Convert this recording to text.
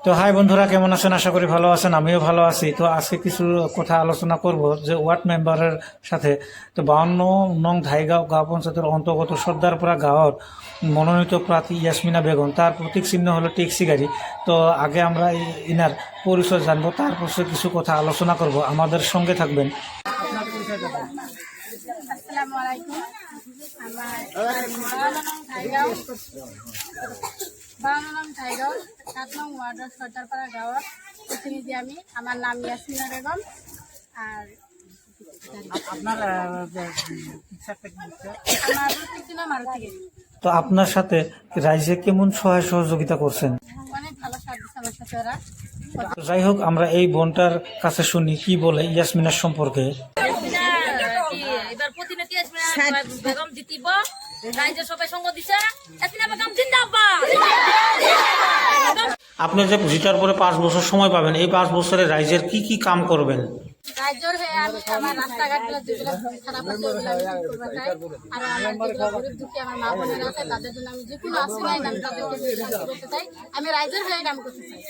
তো হাই বন্ধুরা, কেমন আছেন? আশা করি ভালো আছেন, আমিও ভালো আছি। তো আজকে কিছু কথা আলোচনা করব যে ওয়ার্ড মেম্বারের সাথে। তো 52 নং ধাইগাঁও গাঁও পঞ্চায়েতের অন্তর্গত সর্দারপাড়া গাঁওর মনোনীত প্রার্থী ইয়াসমিনা বেগম, তার প্রতীক চিহ্ন হলো ট্যাক্সি গাড়ি। তো আগে আমরা ইনার পরিচয় জানবো, তারপর কিছু কথা আলোচনা করব। আমাদের সঙ্গে থাকবেন। আসসালামু আলাইকুম। আমার 52 নং ধাইগাঁও 7 নং ওয়ার্ডের সর্দারপাড়া গাঁওয়ের প্রতিনিধি আমি। আমার নাম ইয়াসমিনা বেগম। আর আমার প্রত্যেকদিন মারুতি গাড়ি। তো আপনার সাথে রাইজে কেমন সহায় সহযোগিতা করছেন? অনেক ভালো সার্ভিস আমার সাথে ওরা। তো যাই হোক, আমরা এই বোনটার কাছে শুনি কি বলে ইয়াসমিনার সম্পর্কে। এবার প্রতিনিধি বেগম জিতিব, রাইজের সবাই সঙ্গ দিছে। ইয়াসমিনা বেগম জিন্দাবাদ। আপনি যে জিতার পরে 5 বছর সময় পাবেন, এই 5 বছরে রাইজের কি কি কাম করবেন? রাজ্যের হয়ে আমি আমার রাস্তাঘাটগুলো যেগুলো খারাপ আছে ওগুলো আমি ঠিক করতে চাই। আর আমার যেগুলো গরিব দুঃখী আমার মা বোনেরা আছে তাদের জন্য আমি যে কোনো আসে নাই আমি তাদেরকে সাহায্য করতে চাই। আমি রাজ্যের হয়ে কাম করতে চাই।